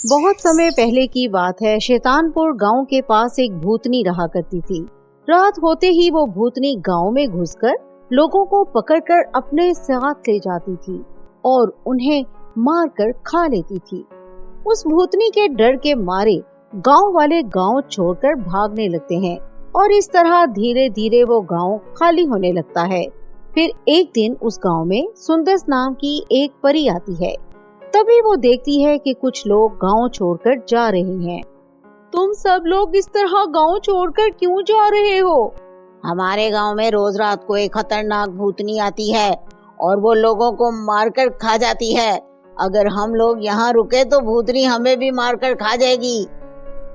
बहुत समय पहले की बात है। शैतानपुर गांव के पास एक भूतनी रहा करती थी। रात होते ही वो भूतनी गांव में घुसकर लोगों को पकड़कर अपने साथ ले जाती थी और उन्हें मारकर खा लेती थी। उस भूतनी के डर के मारे गांव वाले गांव छोड़कर भागने लगते हैं और इस तरह धीरे धीरे वो गांव खाली होने लगता है। फिर एक दिन उस गांव में सुंदस नाम की एक परी आती है। तभी वो देखती है कि कुछ लोग गांव छोड़कर जा रहे हैं। तुम सब लोग इस तरह गांव छोड़कर क्यों जा रहे हो? हमारे गांव में रोज रात को एक खतरनाक भूतनी आती है और वो लोगों को मारकर खा जाती है। अगर हम लोग यहाँ रुके तो भूतनी हमें भी मारकर खा जाएगी।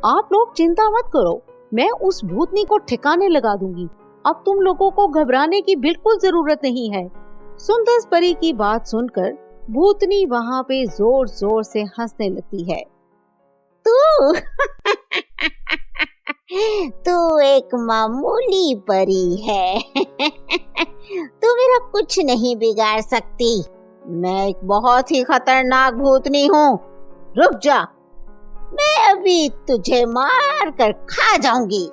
आप लोग चिंता मत करो, मैं उस भूतनी को ठिकाने लगा दूंगी। अब तुम लोगों को घबराने की बिल्कुल जरूरत नहीं है। सुंदस परी की बात सुनकर भूतनी वहाँ पे जोर जोर से हंसने लगती है। तू एक मामूली परी है। तू मेरा कुछ नहीं बिगाड़ सकती। मैं एक बहुत ही खतरनाक भूतनी हूँ। रुक जा, मैं अभी तुझे मार कर खा जाऊंगी।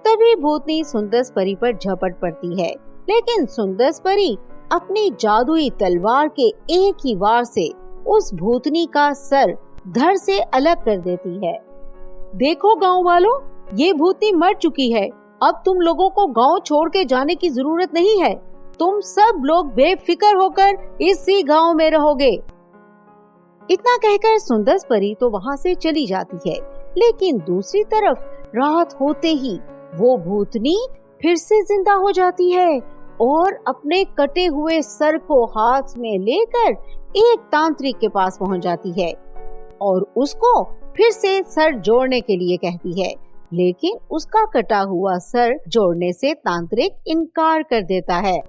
तभी भूतनी सुंदस परी पर झपट पड़ती है, लेकिन सुंदस परी अपनी जादुई तलवार के एक ही वार से उस भूतनी का सर धड़ से अलग कर देती है। देखो गांव वालों, ये भूतनी मर चुकी है। अब तुम लोगों को गांव छोड़ के जाने की जरूरत नहीं है। तुम सब लोग बेफिक्र होकर इसी गांव में रहोगे। इतना कहकर सुंदस परी तो वहाँ से चली जाती है, लेकिन दूसरी तरफ रात होते ही वो भूतनी फिर से जिंदा हो जाती है और अपने कटे हुए सर को हाथ में लेकर एक तांत्रिक के पास पहुंच जाती है और उसको फिर से सर जोड़ने के लिए कहती है, लेकिन उसका कटा हुआ सर जोड़ने से तांत्रिक इनकार कर देता है।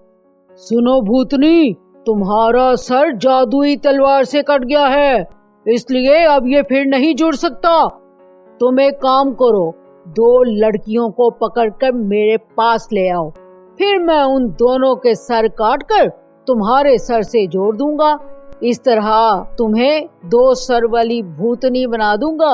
सुनो भूतनी, तुम्हारा सर जादुई तलवार से कट गया है, इसलिए अब ये फिर नहीं जुड़ सकता। तुम एक काम करो, 2 लड़कियों को पकड़कर मेरे पास ले आओ, फिर मैं उन दोनों के सर काटकर तुम्हारे सर से जोड़ दूंगा। इस तरह तुम्हें 2 सर वाली भूतनी बना दूंगा।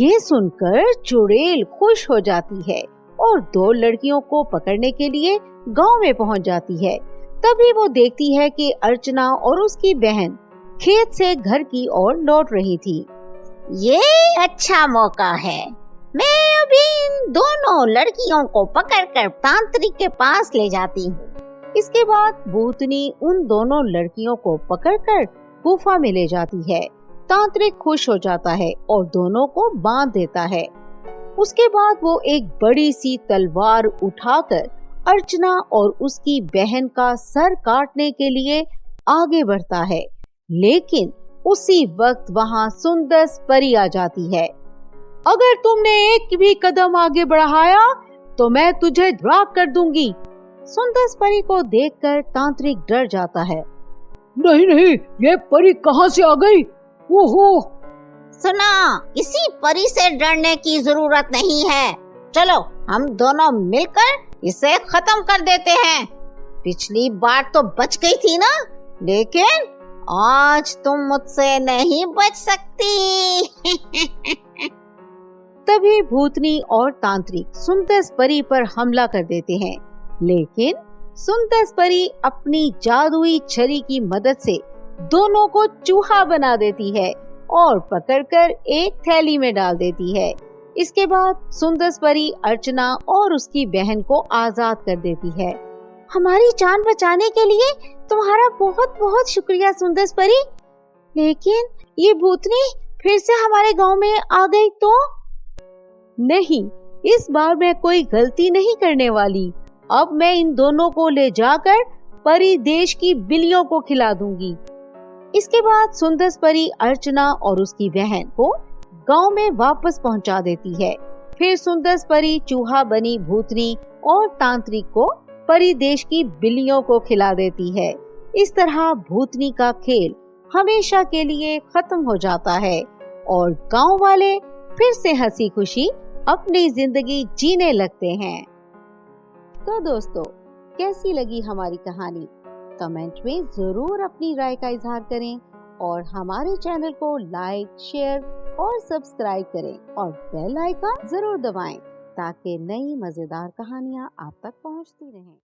ये सुनकर चुड़ैल खुश हो जाती है और 2 लड़कियों को पकड़ने के लिए गांव में पहुंच जाती है। तभी वो देखती है कि अर्चना और उसकी बहन खेत से घर की ओर लौट रही थी। ये अच्छा मौका है, मैं अभी इन दोनों लड़कियों को पकड़कर तांत्रिक के पास ले जाती हूँ। इसके बाद भूतनी उन दोनों लड़कियों को पकड़कर गुफा में ले जाती है। तांत्रिक खुश हो जाता है और दोनों को बांध देता है। उसके बाद वो एक बड़ी सी तलवार उठाकर अर्चना और उसकी बहन का सर काटने के लिए आगे बढ़ता है, लेकिन उसी वक्त वहाँ सुंदस परी आ जाती है। अगर तुमने एक भी कदम आगे बढ़ाया तो मैं तुझे राख कर दूंगी। सुंदस परी को देखकर तांत्रिक डर जाता है। नहीं नहीं, ये परी कहाँ से आ गई? ओहो! सुना, किसी परी से डरने की जरूरत नहीं है। चलो हम दोनों मिलकर इसे खत्म कर देते हैं। पिछली बार तो बच गई थी ना, लेकिन आज तुम मुझसे नहीं बच सकती। तभी भूतनी और तांत्रिक सुंदस परी पर हमला कर देते हैं, लेकिन सुंदस परी अपनी जादुई छरी की मदद से दोनों को चूहा बना देती है और पकड़कर एक थैली में डाल देती है। इसके बाद सुंदस परी अर्चना और उसकी बहन को आजाद कर देती है। हमारी जान बचाने के लिए तुम्हारा बहुत बहुत शुक्रिया सुंदस परी। लेकिन ये भूतनी फिर से हमारे गांव में आ गई तो? नहीं, इस बार मैं कोई गलती नहीं करने वाली। अब मैं इन दोनों को ले जाकर परी देश की बिल्लियों को खिला दूंगी। इसके बाद सुंदस परी अर्चना और उसकी बहन को गांव में वापस पहुंचा देती है। फिर सुंदस परी चूहा बनी भूतनी और तांत्रिक को परी देश की बिल्लियों को खिला देती है। इस तरह भूतनी का खेल हमेशा के लिए खत्म हो जाता है और गांव वाले फिर से हंसी खुशी अपनी जिंदगी जीने लगते हैं। तो दोस्तों, कैसी लगी हमारी कहानी? कमेंट में जरूर अपनी राय का इजहार करें और हमारे चैनल को लाइक, शेयर और सब्सक्राइब करें और बेल आइकन जरूर दबाएं ताकि नई मजेदार कहानियाँ आप तक पहुँचती रहें।